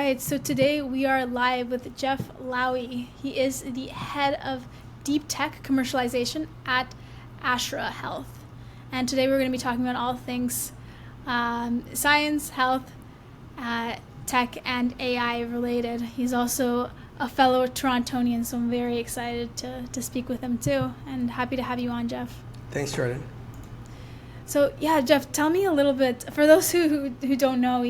right, so today we are live with Jeff Lawy. He is the head of Deep Tech Commercialization at Ashera Health. And today we're going to be talking about all things science, health, tech, and AI related. He's also a fellow Torontonian, so I'm very excited to speak with him too, and happy to have you on, Jeff. Thanks, Jordan. So yeah, Jeff, tell me a little bit, for those who don't know,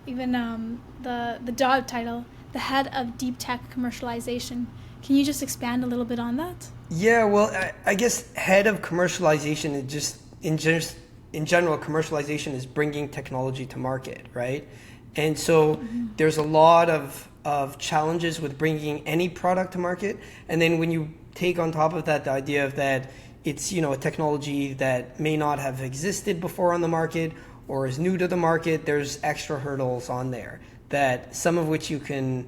even the job title, the head of Deep Tech Commercialization. Can you just expand a little bit on that? Yeah, well, I guess head of commercialization is just in general, commercialization is bringing technology to market, right? And so there's a lot of challenges with bringing any product to market. And then when you take on top of that the idea of that it's, a technology that may not have existed before on the market or is new to the market, there's extra hurdles on there that some of which you can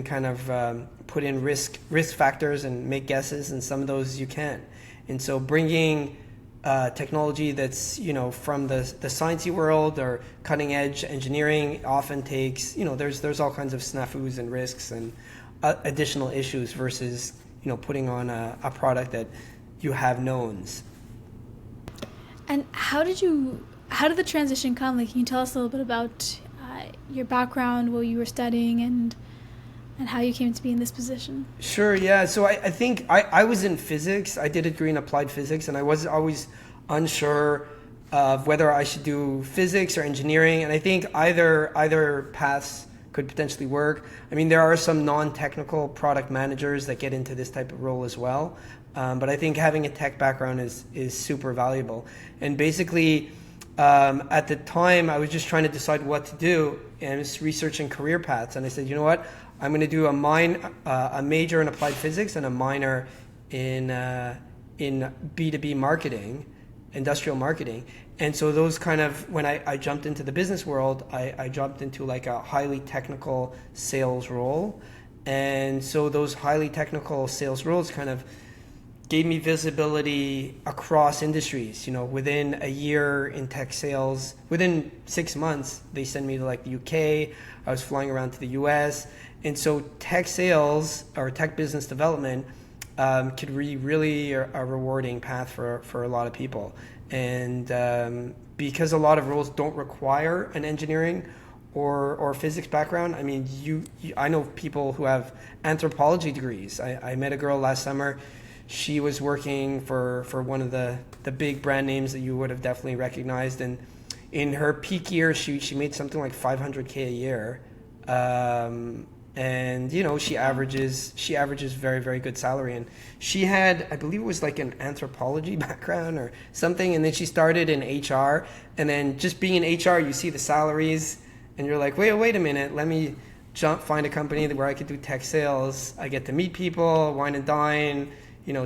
kind of put in risk factors and make guesses, and some of those you can't. And so bringing technology that's from the sciencey world or cutting edge engineering often takes there's all kinds of snafus and risks and additional issues versus putting on a product that you have knowns. And how did the transition come? Like, can you tell us a little bit about your background, what you were studying, and how you came to be in this position? Sure, yeah. So I think I was in physics. I did a degree in applied physics, and I was always unsure of whether I should do physics or engineering. And I think either paths could potentially work. I mean, there are some non-technical product managers that get into this type of role as well. But I think having a tech background is super valuable. And basically, at the time, I was just trying to decide what to do, and I was researching career paths. And I said, you know what? I'm going to do a major in applied physics and a minor in B2B marketing, industrial marketing. And so those kind of, when I jumped into the business world, I jumped into like a highly technical sales role. And so those highly technical sales roles kind of gave me visibility across industries. Within a year in tech sales, within 6 months, they sent me to like the UK. I was flying around to the US. And so tech sales or tech business development could be really a rewarding path for a lot of people. And because a lot of roles don't require an engineering or physics background, I mean, I know people who have anthropology degrees. I met a girl last summer. She was working for one of the big brand names that you would have definitely recognized. And in her peak year, she made something like $500K a year. And she averages very, very good salary. And she had, I believe it was like an anthropology background or something, and then she started in HR. And then just being in HR, you see the salaries and you're like, wait a minute, let me find a company where I could do tech sales. I get to meet people, wine and dine,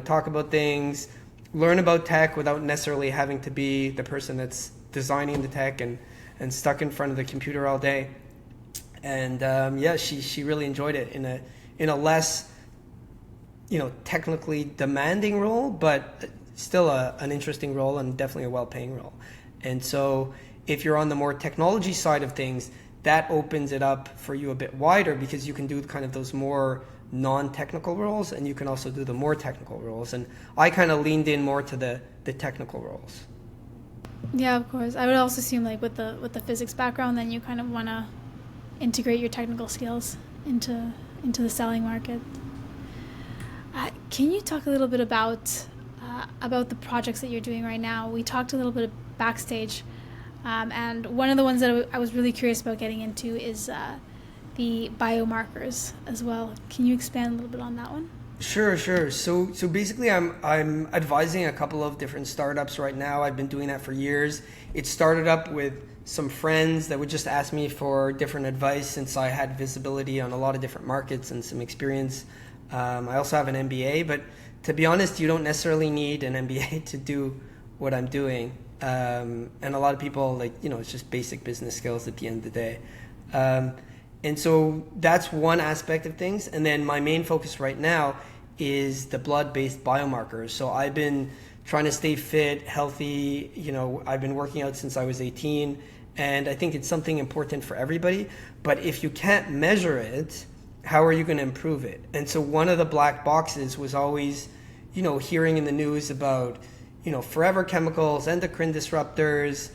talk about things, learn about tech without necessarily having to be the person that's designing the tech and stuck in front of the computer all day. And she really enjoyed it in a less technically demanding role, but still an interesting role and definitely a well-paying role. And so if you're on the more technology side of things, that opens it up for you a bit wider, because you can do kind of those more non-technical roles, and you can also do the more technical roles. And I kind of leaned in more to the technical roles. Yeah, of course. I would also assume, like, with the physics background, then you kind of want to integrate your technical skills into the selling market. Can you talk a little bit about the projects that you're doing right now? We talked a little bit backstage, and one of the ones that I was really curious about getting into is the biomarkers as well. Can you expand a little bit on that one? Sure. So basically, I'm advising a couple of different startups right now. I've been doing that for years. It started up with some friends that would just ask me for different advice, since I had visibility on a lot of different markets and some experience. I also have an MBA, but to be honest, you don't necessarily need an MBA to do what I'm doing. And a lot of people, it's just basic business skills at the end of the day. And so that's one aspect of things. And then my main focus right now is the blood-based biomarkers. So I've been trying to stay fit, healthy. I've been working out since I was 18. And I think it's something important for everybody. But if you can't measure it, how are you going to improve it? And so one of the black boxes was always, hearing in the news about, forever chemicals, endocrine disruptors,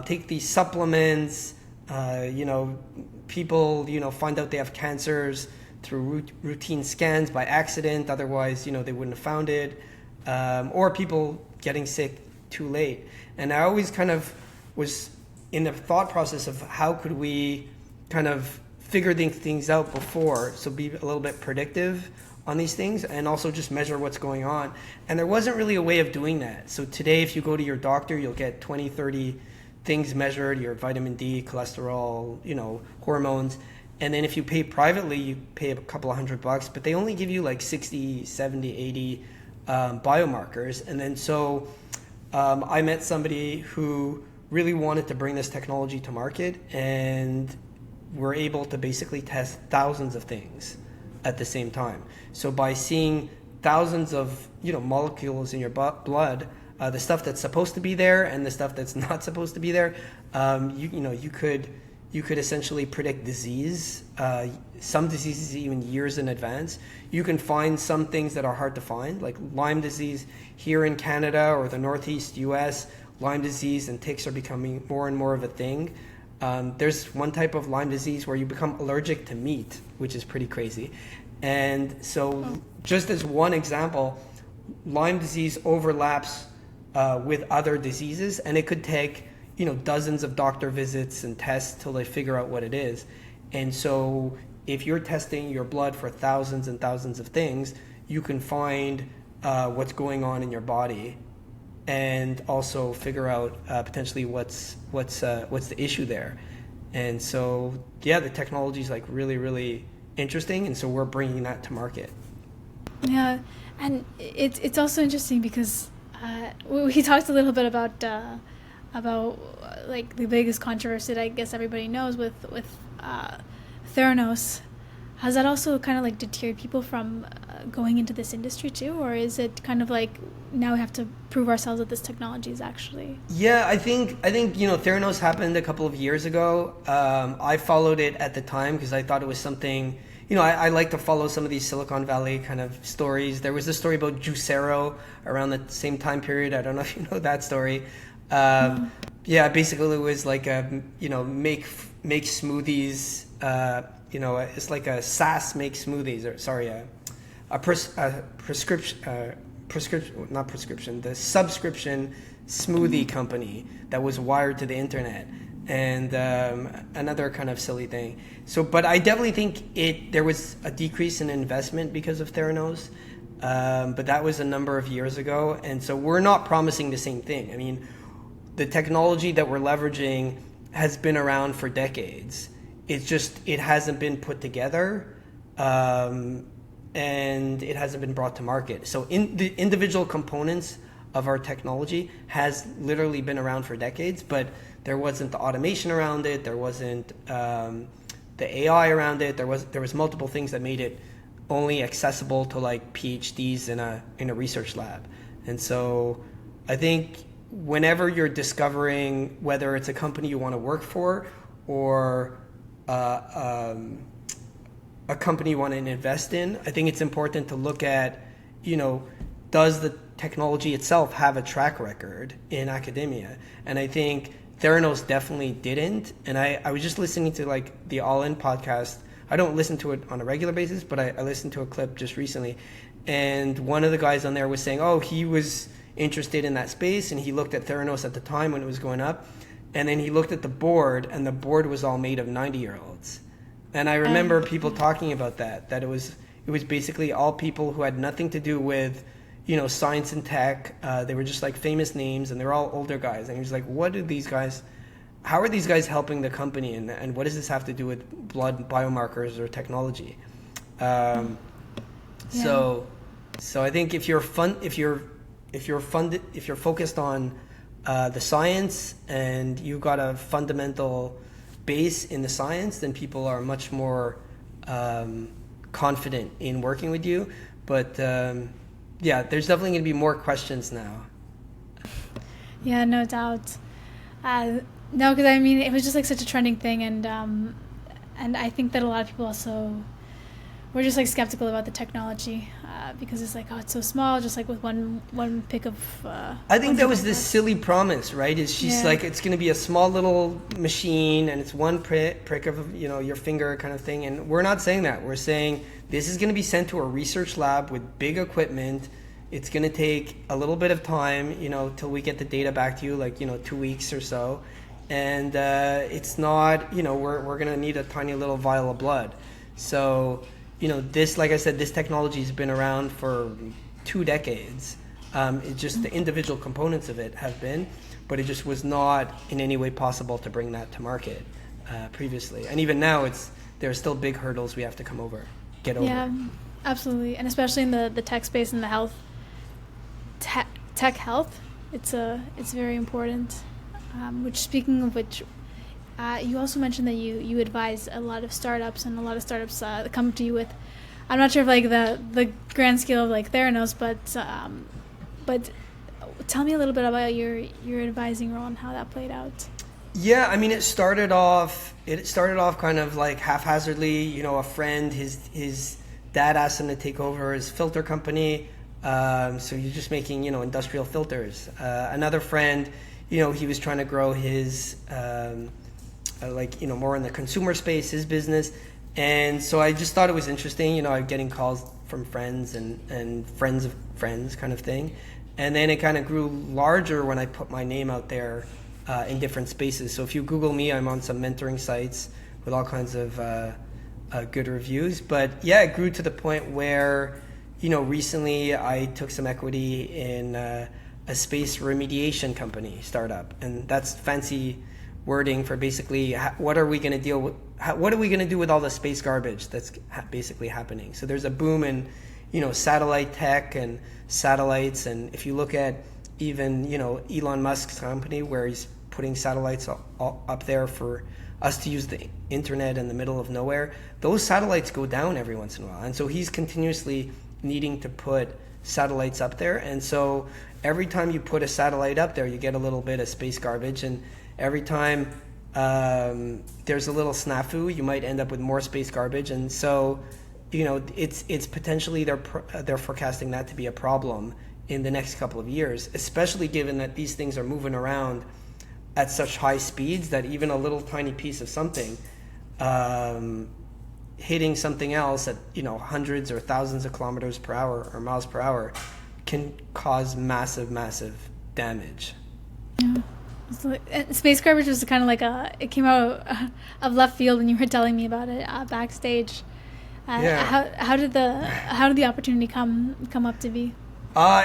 take these supplements, people, find out they have cancers through routine scans by accident. Otherwise, they wouldn't have found it. Or people getting sick too late. And I always kind of was in the thought process of how could we kind of figure these things out before, so be a little bit predictive on these things and also just measure what's going on. And there wasn't really a way of doing that. So today, if you go to your doctor, you'll get 20, 30 things measured, your vitamin D, cholesterol, hormones. And then if you pay privately, you pay a couple of $100, but they only give you like 60, 70, 80 biomarkers. And then so I met somebody who really wanted to bring this technology to market, and we're able to basically test thousands of things at the same time. So by seeing thousands of molecules in your blood, the stuff that's supposed to be there and the stuff that's not supposed to be there, you could essentially predict disease, some diseases even years in advance. You can find some things that are hard to find, like Lyme disease here in Canada or the Northeast US. Lyme disease and ticks are becoming more and more of a thing. There's one type of Lyme disease where you become allergic to meat, which is pretty crazy. And so just as one example, Lyme disease overlaps with other diseases, and it could take dozens of doctor visits and tests till they figure out what it is. And so if you're testing your blood for thousands and thousands of things, you can find what's going on in your body and also figure out potentially what's the issue there. And so the technology is like really, really interesting, and so we're bringing that to market. Yeah, and it's also interesting because we talked a little bit about like the biggest controversy that I guess everybody knows with Theranos. Has that also kind of like deterred people from going into this industry too, or is it kind of like now we have to prove ourselves that this technology is actually? Yeah, I think Theranos happened a couple of years ago. I followed it at the time because I thought it was something. I like to follow some of these Silicon Valley kind of stories. There was a story about Juicero around the same time period. I don't know if you know that story. Yeah, basically it was like make smoothies. It's like a SaaS make smoothies, the subscription smoothie company that was wired to the internet, and another kind of silly thing. So, but I definitely think there was a decrease in investment because of Theranos, but that was a number of years ago, and so we're not promising the same thing. I mean, the technology that we're leveraging has been around for decades. It's just, it hasn't been put together, and it hasn't been brought to market. So the individual components of our technology has literally been around for decades, but there wasn't the automation around it. There wasn't the AI around it. There was multiple things that made it only accessible to like PhDs in a research lab. And so I think whenever you're discovering whether it's a company you want to work for or a company you want to invest in, I think it's important to look at, does the technology itself have a track record in academia? And I think Theranos definitely didn't. And I was just listening to like the All In podcast. I don't listen to it on a regular basis, but I listened to a clip just recently. And one of the guys on there was saying, he was interested in that space, and he looked at Theranos at the time when it was going up. And then he looked at the board, and the board was all made of 90-year-olds. And I remember people talking about that it was basically all people who had nothing to do with, science and tech. They were just like famous names, and they're all older guys. And he was like, how are these guys helping the company, and what does this have to do with blood biomarkers or technology? So I think if you're focused on the science and you've got a fundamental base in the science, then people are much more confident in working with you. But there's definitely going to be more questions now. Yeah, no doubt. No, because I mean, it was just like such a trending thing, and And I think that a lot of people also were just like skeptical about the technology because it's like, oh, it's so small, just like with one pick of. I think that was this silly promise, right? She's like, it's going to be a small little machine and it's one prick of your finger kind of thing. And we're not saying that. We're saying this is going to be sent to a research lab with big equipment. It's going to take a little bit of time, till we get the data back to you, like 2 weeks or so. And it's not, we're going to need a tiny little vial of blood. So. This, like I said, this technology has been around for 2 decades. It just the individual components of it have been, but it just was not in any way possible to bring that to market previously. And even now, there are still big hurdles we have to get over. Yeah, absolutely, and especially in the tech space and the health tech health, it's very important. Speaking of which. You also mentioned that you advise a lot of startups, and a lot of startups come to you with, I'm not sure if like the grand scale of like Theranos, but tell me a little bit about your advising role and how that played out. Yeah, I mean, it started off kind of like haphazardly. A friend, his dad asked him to take over his filter company, so you're just making industrial filters. Another friend, he was trying to grow his. More in the consumer space, his business. And so I just thought it was interesting, I'm getting calls from friends and friends of friends kind of thing. And then it kind of grew larger when I put my name out there in different spaces. So if you Google me, I'm on some mentoring sites with all kinds of good reviews. But yeah, it grew to the point where, recently I took some equity in a space remediation company startup. And that's fancy wording for basically what are we going to do with all the space garbage that's basically happening. So there's a boom in satellite tech and satellites, and if you look at even Elon Musk's company where he's putting satellites up there for us to use the internet in the middle of nowhere, those satellites go down every once in a while, and so he's continuously needing to put satellites up there. And so every time you put a satellite up there, you get a little bit of space garbage, and every time there's a little snafu, you might end up with more space garbage. And so, it's potentially they're forecasting that to be a problem in the next couple of years, especially given that these things are moving around at such high speeds that even a little tiny piece of something hitting something else at hundreds or thousands of kilometers per hour or miles per hour can cause massive damage. Yeah. So, space garbage was kind of like it came out of left field, and you were telling me about it backstage. Yeah. How did the opportunity come up to be?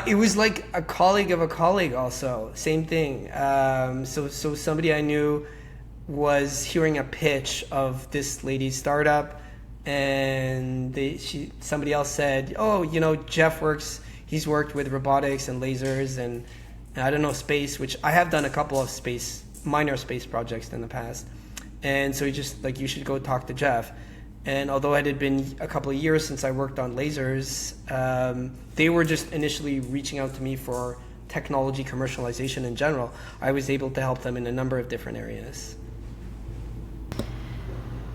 It was like a colleague of a colleague also. Same thing. So somebody I knew was hearing a pitch of this lady's startup, and somebody else said, oh, Jeff he's worked with robotics and lasers and I don't know, space, which I have done a couple of minor space projects in the past. And so he just you should go talk to Jeff. And although it had been a couple of years since I worked on lasers, they were just initially reaching out to me for technology commercialization in general. I was able to help them in a number of different areas.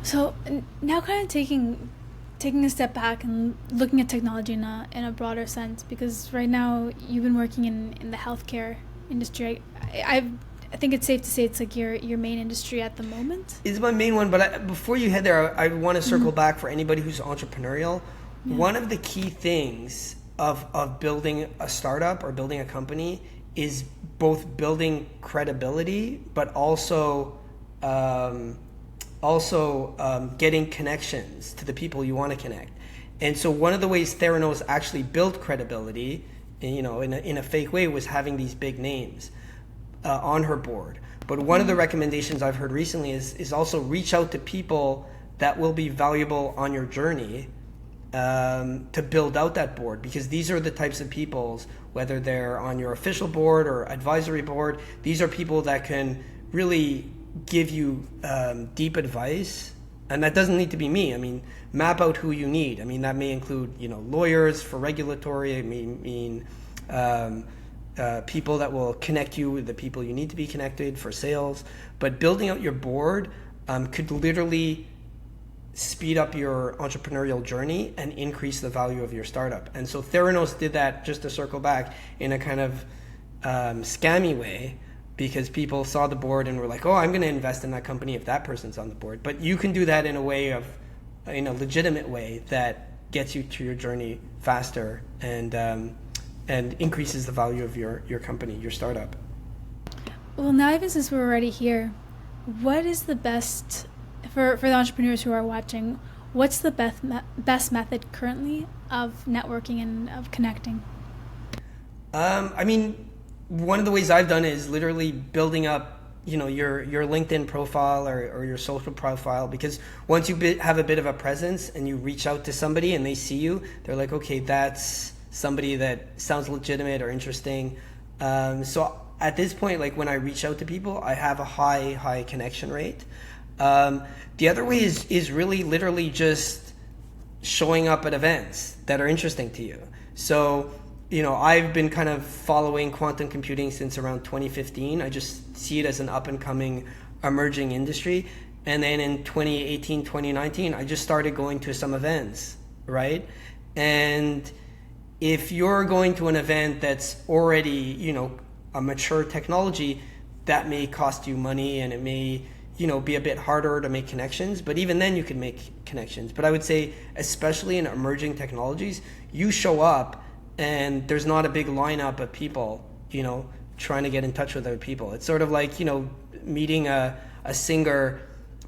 So now kind of taking a step back and looking at technology in a broader sense, because right now you've been working in the healthcare industry. I think it's safe to say it's like your main industry at the moment. It's my main one, but before you head there, I want to circle back for anybody who's entrepreneurial. Yeah. One of the key things of building a startup or building a company is both building credibility, but also getting connections to the people you want to connect. And so one of the ways Theranos actually built credibility, in a fake way, was having these big names on her board. But one of the recommendations I've heard recently is also reach out to people that will be valuable on your journey to build out that board, because these are the types of people, whether they're on your official board or advisory board, these are people that can really give you deep advice. And that doesn't need to be me. I mean, map out who you need. I mean, that may include, lawyers for regulatory. It may mean people that will connect you with the people you need to be connected for sales. But building out your board could literally speed up your entrepreneurial journey and increase the value of your startup. And so Theranos did that, just to circle back, in a kind of scammy way, because people saw the board and were like, oh, I'm going to invest in that company if that person's on the board. But you can do that in a legitimate way that gets you to your journey faster and increases the value of your company, your startup. Well, now even since we're already here, what is the best, for the entrepreneurs who are watching, what's the best method currently of networking and of connecting? One of the ways I've done it is literally building up, your LinkedIn profile or your social profile, because once you have a bit of a presence and you reach out to somebody and they see you, they're like, okay, that's somebody that sounds legitimate or interesting. So at this point, like when I reach out to people, I have a high connection rate. The other way is really literally just showing up at events that are interesting to you. So, I've been kind of following quantum computing since around 2015. I just see it as an up-and-coming emerging industry. And then in 2018, 2019, I just started going to some events, right? And if you're going to an event that's already, a mature technology, that may cost you money and it may, be a bit harder to make connections. But even then you can make connections. But I would say, especially in emerging technologies, you show up and there's not a big lineup of people, trying to get in touch with other people. It's sort of like, meeting a singer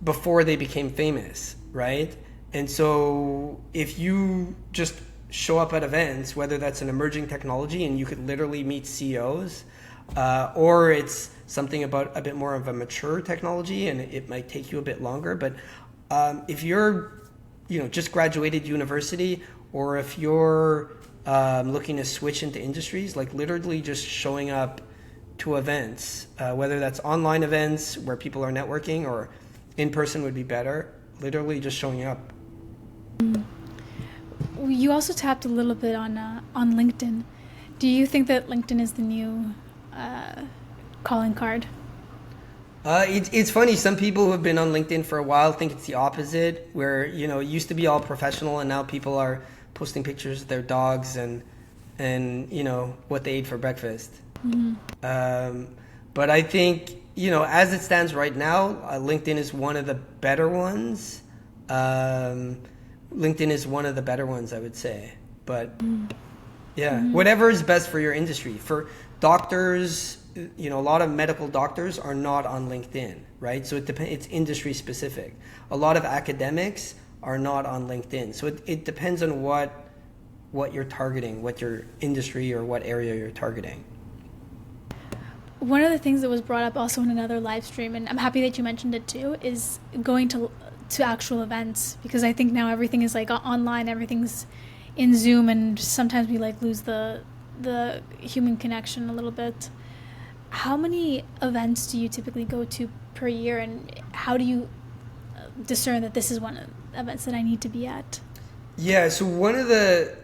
before they became famous, right? And so if you just show up at events, whether that's an emerging technology and you could literally meet CEOs, or it's something about a bit more of a mature technology and it might take you a bit longer. But if you're, just graduated university, or if you're looking to switch into industries, like literally just showing up to events, whether that's online events where people are networking or in person would be better, literally just showing up. You also tapped a little bit on LinkedIn. Do you think that LinkedIn is the new calling card? It's funny. Some people who have been on LinkedIn for a while think it's the opposite, where, it used to be all professional and now people are posting pictures of their dogs and what they ate for breakfast. Mm-hmm. But I think, as it stands right now, LinkedIn is one of the better ones. LinkedIn is one of the better ones, I would say. But whatever is best for your industry. For doctors, a lot of medical doctors are not on LinkedIn, right? So it's industry specific. A lot of academics are not on LinkedIn. So it depends on what you're targeting, what your industry or what area you're targeting. One of the things that was brought up also in another live stream, and I'm happy that you mentioned it too, is going to actual events, because I think now everything is like online, everything's in Zoom, and sometimes we lose the human connection a little bit. How many events do you typically go to per year, and how do you discern that this is one of the events that I need to be at? Yeah, so one of the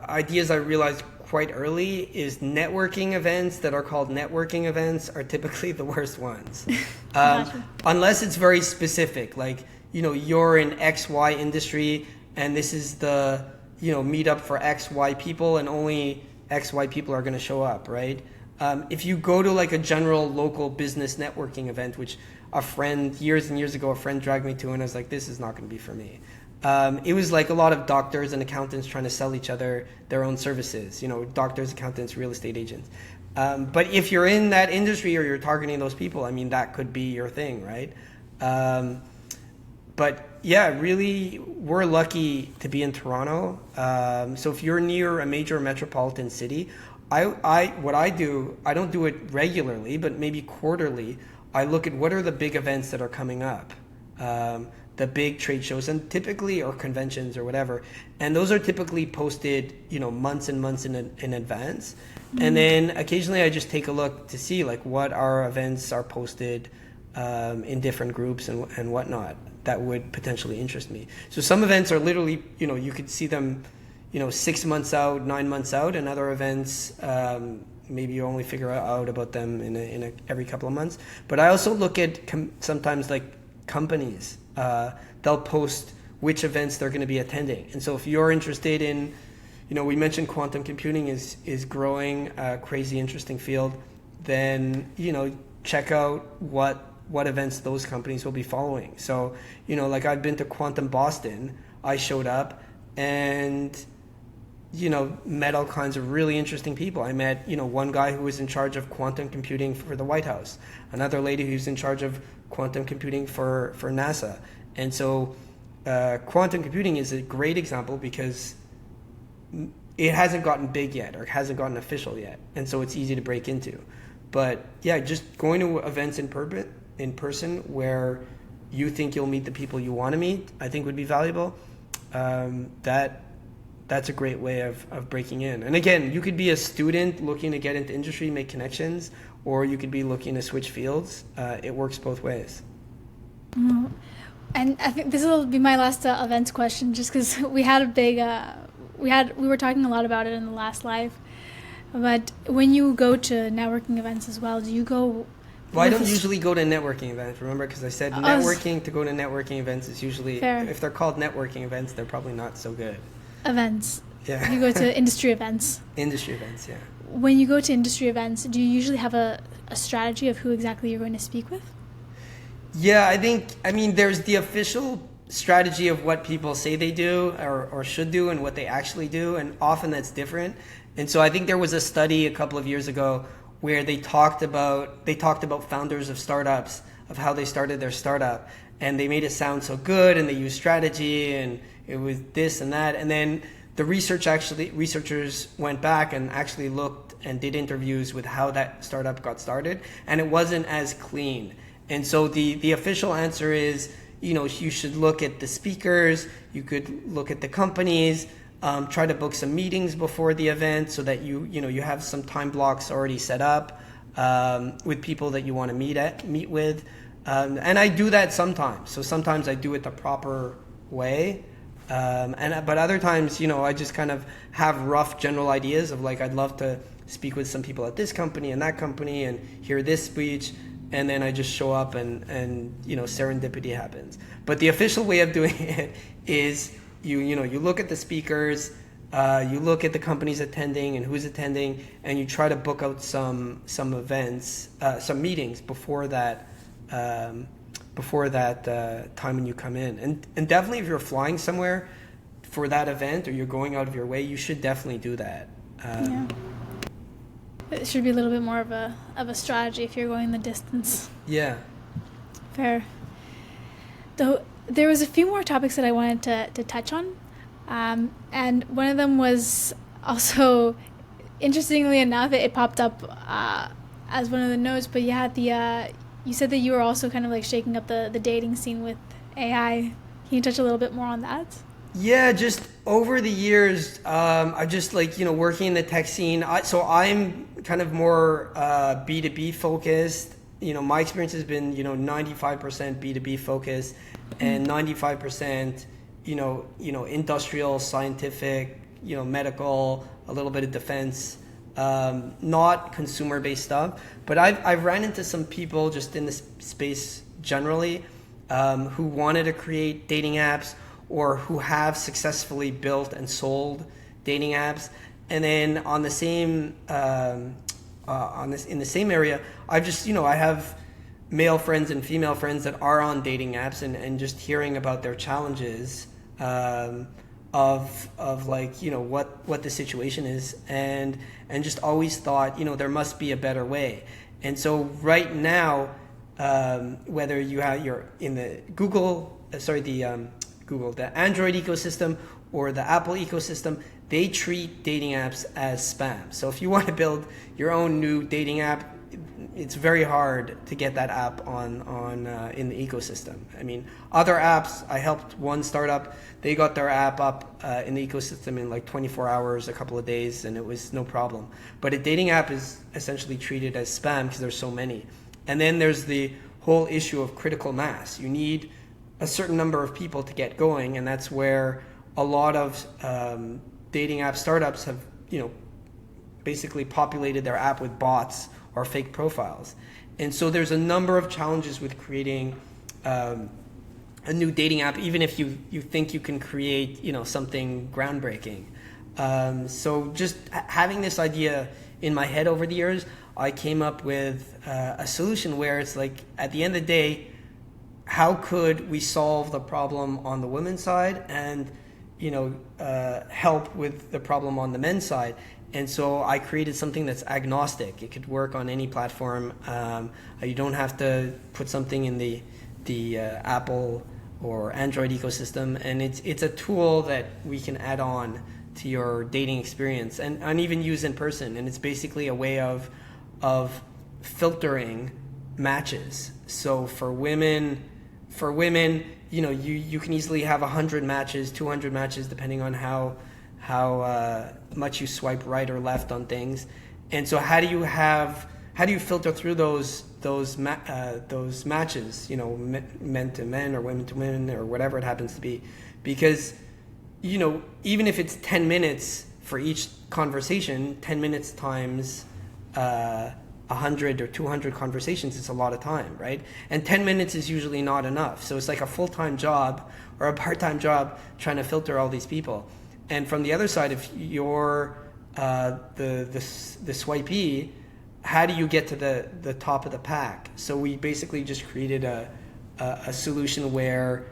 ideas I realized quite early is networking events that are called networking events are typically the worst ones. Unless it's very specific, like, you're in XY industry and this is the, meetup for XY people and only XY people are going to show up, right? If you go to like a general local business networking event, which years and years ago, a friend dragged me to, and I was like, this is not going to be for me. It was like a lot of doctors and accountants trying to sell each other their own services, doctors, accountants, real estate agents. But if you're in that industry or you're targeting those people, that could be your thing, right? But yeah, really, we're lucky to be in Toronto. So if you're near a major metropolitan city, what I do, I don't do it regularly, but maybe quarterly. I look at what are the big events that are coming up. The big trade shows, and typically, or conventions or whatever, and those are typically posted, months and months in advance. Mm-hmm. And then occasionally I just take a look to see like what our events are posted in different groups and whatnot that would potentially interest me. So some events are literally, you could see them, 6 months out, 9 months out, and other events, maybe you only figure out about them in every couple of months. But I also look at sometimes like companies, they'll post which events they're going to be attending. And so if you're interested in, we mentioned quantum computing is growing, a crazy interesting field, then, check out what events those companies will be following. So, like I've been to Quantum Boston, I showed up and, met all kinds of really interesting people. I met, one guy who was in charge of quantum computing for the White House, another lady who's in charge of quantum computing for NASA. And so quantum computing is a great example because it hasn't gotten big yet or hasn't gotten official yet. And so it's easy to break into. But yeah, just going to events in person where you think you'll meet the people you want to meet, I think would be valuable. That's a great way of breaking in. And again, you could be a student looking to get into industry, make connections, or you could be looking to switch fields. It works both ways. Mm-hmm. And I think this will be my last events question, just because we had a big, we were talking a lot about it in the last live. But when you go to networking events as well, do you go? Well, I don't usually go to networking events, remember? Because I said to go to networking events is usually, fair. If they're called networking events, they're probably not so good. Events. Yeah. You go to industry events. Industry events, yeah. When you go to industry events, do you usually have a strategy of who exactly you're going to speak with? Yeah, there's the official strategy of what people say they do or should do and what they actually do, and often that's different. And so I think there was a study a couple of years ago where they talked about founders of startups, of how they started their startup, and they made it sound so good, and they used strategy, and it was this and that. And then the researchers went back and actually looked and did interviews with how that startup got started, and it wasn't as clean. And so the official answer is, you should look at the speakers, you could look at the companies, try to book some meetings before the event so that you have some time blocks already set up with people that you want to meet with. And I do that sometimes. So sometimes I do it the proper way. But other times, I just kind of have rough general ideas of like, I'd love to speak with some people at this company and that company and hear this speech. And then I just show up and serendipity happens. But the official way of doing it is you look at the speakers, you look at the companies attending and who's attending, and you try to book out some events, some meetings before that time when you come in. And definitely if you're flying somewhere for that event or you're going out of your way, you should definitely do that. Yeah. It should be a little bit more of a strategy if you're going the distance. Yeah. Fair. Though there was a few more topics that I wanted to touch on, and one of them was also, interestingly enough, it popped up as one of the notes. But yeah, you said that you were also kind of like shaking up the dating scene with AI. Can you touch a little bit more on that? Yeah, just over the years, I just working in the tech scene. So I'm kind of more B2B focused. My experience has been 95% B2B focused and 95% industrial, scientific, medical, a little bit of defense, not consumer based stuff. But I've ran into some people just in this space generally who wanted to create dating apps, or who have successfully built and sold dating apps. And then on the same in the same area, I've just I have male friends and female friends that are on dating apps, and just hearing about their challenges of like what the situation is, and just always thought there must be a better way. And so right now, whether you're in the the Android ecosystem or the Apple ecosystem, they treat dating apps as spam. So if you want to build your own new dating app, it's very hard to get that app on in the ecosystem. Other apps, I helped one startup, they got their app up in the ecosystem in like 24 hours, a couple of days, and it was no problem. But a dating app is essentially treated as spam because there's so many. And then there's the whole issue of critical mass. You need a certain number of people to get going, and that's where a lot of dating app startups have basically populated their app with bots or fake profiles. And so there's a number of challenges with creating a new dating app, even if you think you can create, something groundbreaking. So just having this idea in my head over the years, I came up with a solution where it's like, at the end of the day, how could we solve the problem on the women's side and, help with the problem on the men's side? And so I created something that's agnostic. It could work on any platform. You don't have to put something in the Apple or Android ecosystem, and it's a tool that we can add on to your dating experience and even use in person. And it's basically a way of filtering matches. So for women, you can easily have 100 matches, 200 matches, depending on how much you swipe right or left on things. And so how do you filter through those matches, men to men or women to women or whatever it happens to be? Because, even if it's 10 minutes for each conversation, 10 minutes times 100 or 200 conversations is a lot of time, right? And 10 minutes is usually not enough. So it's like a full-time job or a part-time job trying to filter all these people. And from the other side, if you're the swipee, how do you get to the top of the pack? So we basically just created a solution where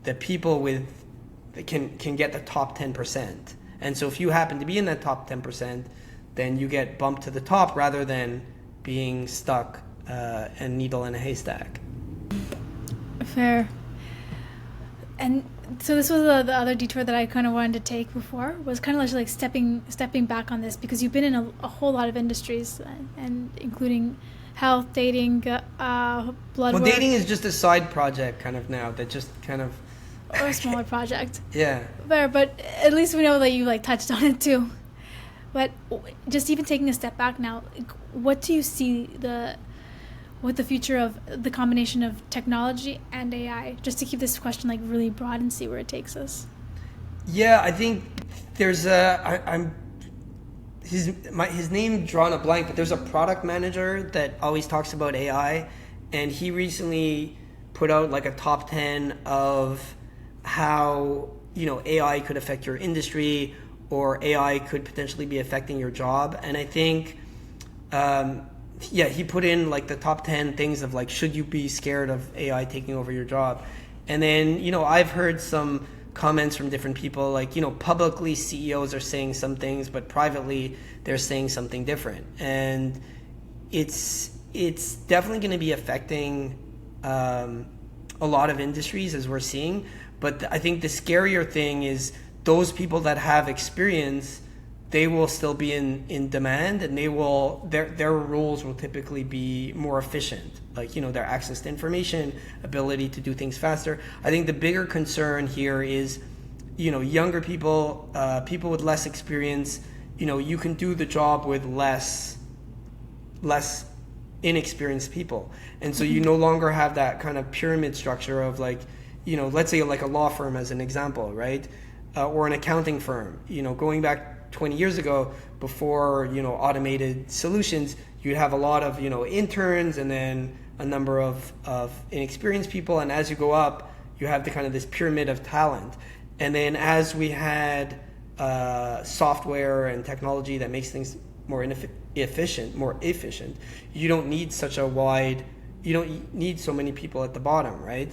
the people can get the top 10%. And so if you happen to be in that top 10%, then you get bumped to the top rather than being stuck a needle in a haystack. Fair. And so this was the other detour that I kind of wanted to take before, was kind of like stepping back on this, because you've been in a whole lot of industries, and including health, dating, blood work. Dating is just a side project kind of now that just kind of... Or a smaller project. Yeah. Fair, but at least we know that you touched on it too. But just even taking a step back now, what do you see with the future of the combination of technology and AI? Just to keep this question really broad and see where it takes us. Yeah, I think there's his name drawn a blank, but there's a product manager that always talks about AI, and he recently put out a top 10 of how AI could affect your industry, or AI could potentially be affecting your job. And I think he put in the top 10 things of should you be scared of AI taking over your job? And then I've heard some comments from different people, publicly CEOs are saying some things, but privately they're saying something different. And it's definitely going to be affecting a lot of industries, as we're seeing. But I think the scarier thing is those people that have experience, they will still be in demand, and their roles will typically be more efficient. Their access to information, ability to do things faster. I think the bigger concern here is, younger people, people with less experience. You can do the job with less inexperienced people, and so you no longer have that kind of pyramid structure of let's say a law firm as an example, right? Or an accounting firm. Going back 20 years ago, before automated solutions, you'd have a lot of interns and then a number of inexperienced people, and as you go up, you have the kind of this pyramid of talent. And then as we had software and technology that makes things more efficient, you don't need you don't need so many people at the bottom, right?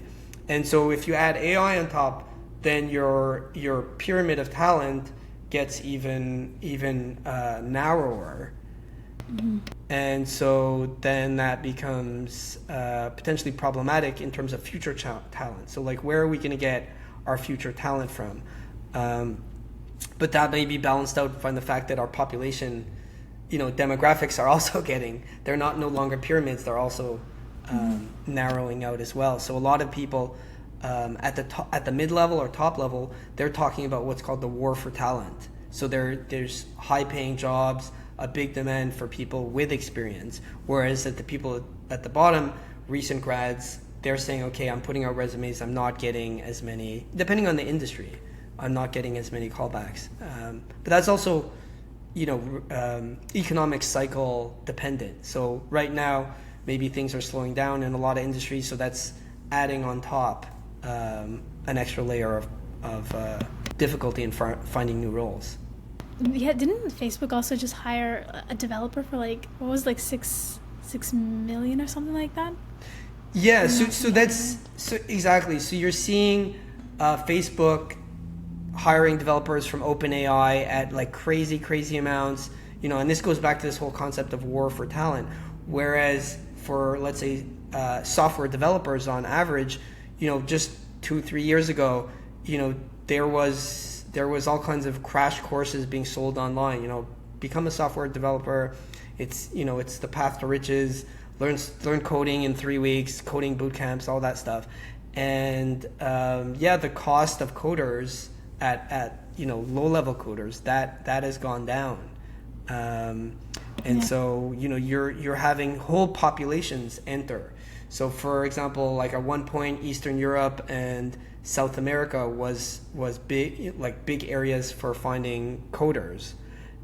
And so if you add AI on top, then your pyramid of talent gets even narrower. Mm-hmm. And so then that becomes potentially problematic in terms of future talent. So where are we going to get our future talent from? But that may be balanced out by the fact that our population, demographics are also they're no longer pyramids, they're also narrowing out as well. So a lot of people at the mid-level or top level, they're talking about what's called the war for talent. So there's high-paying jobs, a big demand for people with experience, whereas at the people at the bottom, recent grads, they're saying, okay, I'm putting out resumes, I'm not getting as many, depending on the industry, I'm not getting as many callbacks. But that's also, economic cycle dependent. So right now, maybe things are slowing down in a lot of industries, so that's adding on top an extra layer of difficulty in finding new roles. Yeah, didn't Facebook also just hire a developer for like, what was it, like six million or something like that? Yeah, so that's exactly. So you're seeing Facebook hiring developers from OpenAI at like crazy amounts, and this goes back to this whole concept of war for talent. Whereas for, let's say, software developers on average, just 2-3 years ago, there was all kinds of crash courses being sold online. Become a software developer. It's the path to riches. Learn coding in 3 weeks, coding boot camps, all that stuff. And the cost of coders at low level coders that has gone down. So you're having whole populations enter. So for example, like at one point, Eastern Europe and South America was big areas for finding coders,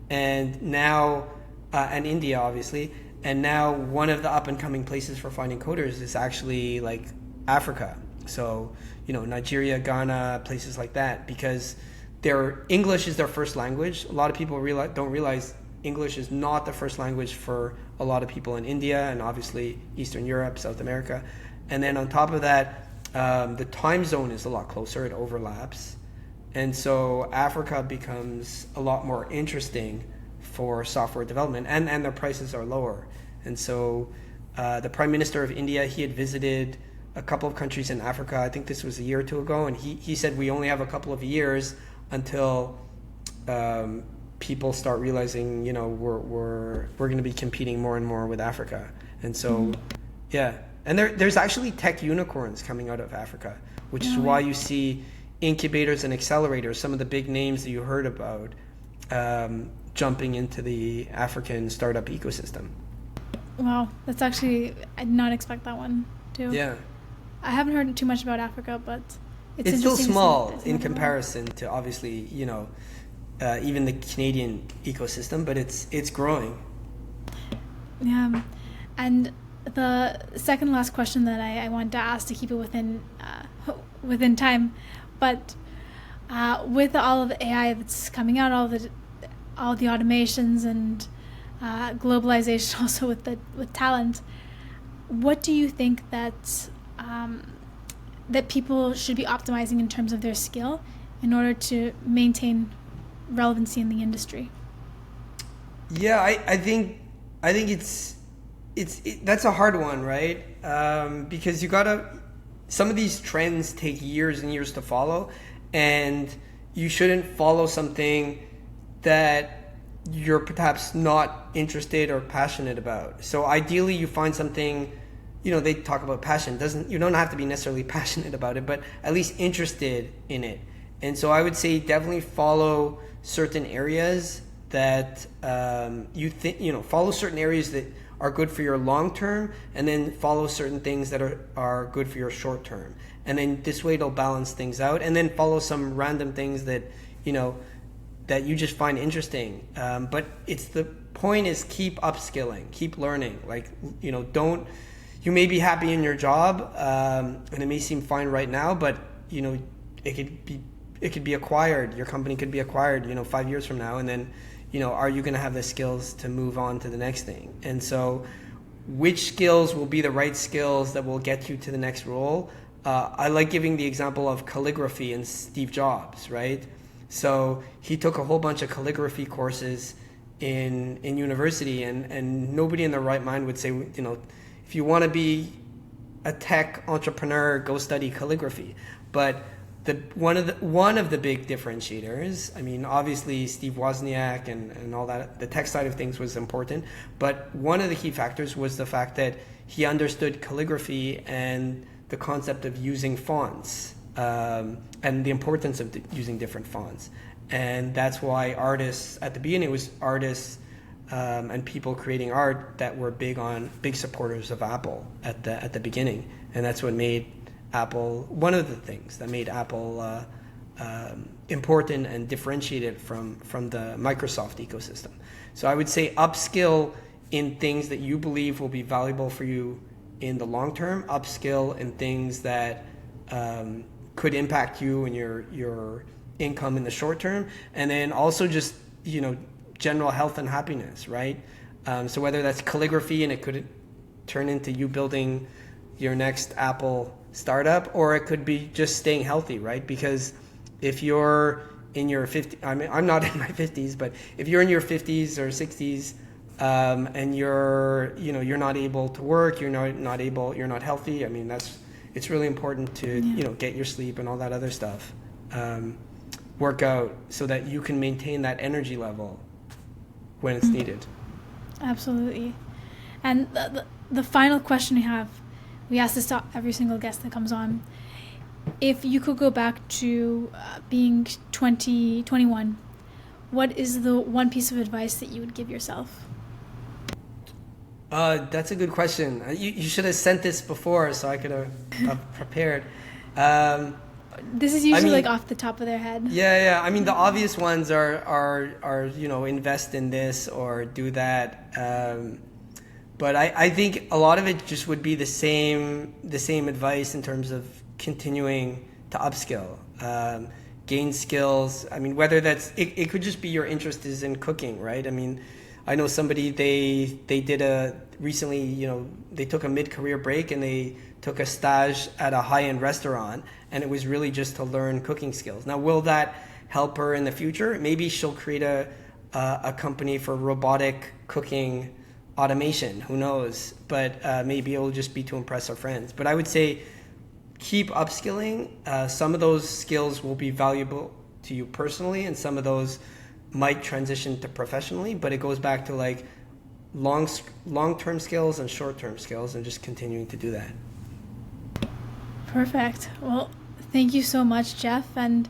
and now and India obviously, and now one of the up and coming places for finding coders is actually like Africa. So Nigeria, Ghana, places like that, because their English is their first language. A lot of people don't realize English is not the first language for a lot of people in India and obviously Eastern Europe, South America. And then on top of that, the time zone is a lot closer. It overlaps. And so Africa becomes a lot more interesting for software development, and their prices are lower. And so the Prime Minister of India, he had visited a couple of countries in Africa. I think this was a year or two ago. And he said, we only have a couple of years until people start realizing, we're going to be competing more and more with Africa. And so, yeah. And there's actually tech unicorns coming out of Africa, which is why you see incubators and accelerators, some of the big names that you heard about, jumping into the African startup ecosystem. Wow, that's actually, I did not expect that one too. Yeah. I haven't heard too much about Africa, but it's still small in comparison to obviously, even the Canadian ecosystem, but it's growing. Yeah, and the second last question that I wanted to ask, to keep it within time, but with all of the AI that's coming out, all the automations and globalization, also with talent, what do you think that people should be optimizing in terms of their skill in order to maintain relevancy in the industry? Yeah, I think it's that's a hard one, right? Because some of these trends take years and years to follow, and you shouldn't follow something that you're perhaps not interested or passionate about. So ideally you find something, they talk about passion. You don't have to be necessarily passionate about it, but at least interested in it. And so I would say definitely follow certain areas that follow certain areas that are good for your long term, and then follow certain things that are good for your short term. And then this way it'll balance things out, and then follow some random things that that you just find interesting. But the point is keep upskilling, keep learning. You may be happy in your job, and it may seem fine right now, but it could be acquired. Your company could be acquired, 5 years from now, and then, are you going to have the skills to move on to the next thing? And so, which skills will be the right skills that will get you to the next role? I like giving the example of calligraphy and Steve Jobs, right? So he took a whole bunch of calligraphy courses in university, and nobody in their right mind would say, if you want to be a tech entrepreneur, go study calligraphy. But one of the big differentiators, I mean, obviously Steve Wozniak and all that, the tech side of things was important, but one of the key factors was the fact that he understood calligraphy and the concept of using fonts, and the importance of using different fonts. And that's why artists, at the beginning, it was artists and people creating art that were big supporters of Apple at the beginning. And that's what made Apple, one of the things that made Apple important and differentiated from the Microsoft ecosystem. So I would say upskill in things that you believe will be valuable for you in the long term, upskill in things that could impact you and your income in the short term, and then also just general health and happiness, right? So whether that's calligraphy and it could turn into you building your next Apple startup, or it could be just staying healthy, right? Because if you're in your 50s, I mean, I'm not in my 50s, but if you're in your 50s or 60s, and you're not able to work, you're not healthy. I mean, it's really important to get your sleep and all that other stuff, work out so that you can maintain that energy level when it's needed. Absolutely. And the final question we ask this to every single guest that comes on. If you could go back to being 21, what is the one piece of advice that you would give yourself? That's a good question. You should have sent this before so I could have prepared. This is usually like off the top of their head. Yeah. I mean, the obvious ones are invest in this or do that. But I think a lot of it just would be the same advice in terms of continuing to upskill, gain skills. I mean, whether that's it could just be your interest is in cooking, right? I mean, I know somebody they did recently, they took a mid-career break and they took a stage at a high-end restaurant, and it was really just to learn cooking skills. Now, will that help her in the future? Maybe she'll create a company for robotic cooking automation. Who knows? But maybe it'll just be to impress our friends. But I would say keep upskilling. Some of those skills will be valuable to you personally, and some of those might transition to professionally, but it goes back to like long-term skills and short-term skills, and just continuing to do that. Perfect. Well, thank you so much, Jeff. And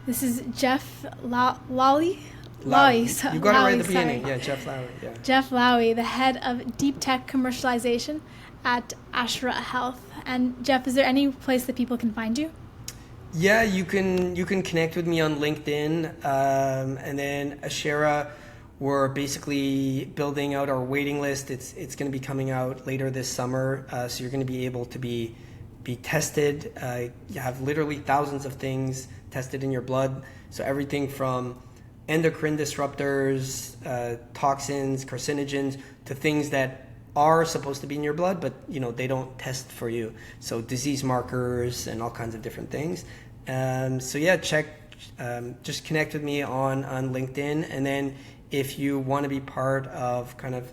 this is Jeff Lawy. Lawy. You got it right at the beginning. Yeah, Jeff Lawy. Yeah. Jeff Lawy, the head of Deep Tech Commercialization at Ashera Health. And Jeff, is there any place that people can find you? Yeah, you can connect with me on LinkedIn, and then Ashera, we're basically building out our waiting list. It's going to be coming out later this summer, so you're going to be able to be tested. You have literally thousands of things tested in your blood, so everything from endocrine disruptors, toxins, carcinogens, to things that are supposed to be in your blood, but they don't test for you. So disease markers and all kinds of different things. So yeah, just connect with me on LinkedIn, and then if you want to be part of kind of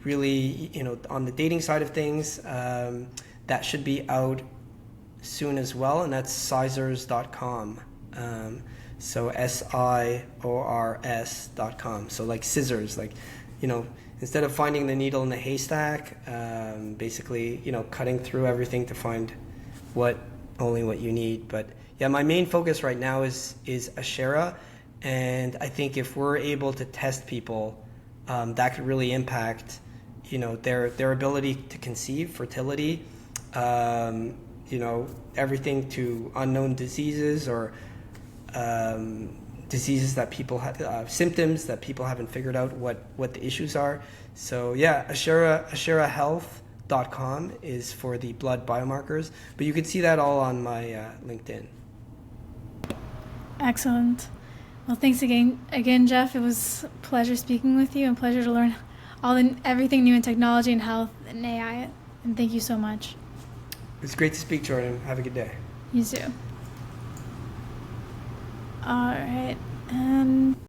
really on the dating side of things, that should be out soon as well, and that's sizers.com. So SIORS.com. So like scissors, like instead of finding the needle in the haystack, basically cutting through everything to find only what you need. But yeah, my main focus right now is Ashera, and I think if we're able to test people, that could really impact their ability to conceive, fertility, everything to unknown diseases or diseases that people have, symptoms that people haven't figured out what the issues are. So yeah, Ashera Health.com is for the blood biomarkers, but you can see that all on my LinkedIn. Excellent. Well, thanks again, Jeff. It was a pleasure speaking with you, and pleasure to learn everything new in technology and health and AI. And thank you so much. It's great to speak, Jordan. Have a good day. You too. All right, and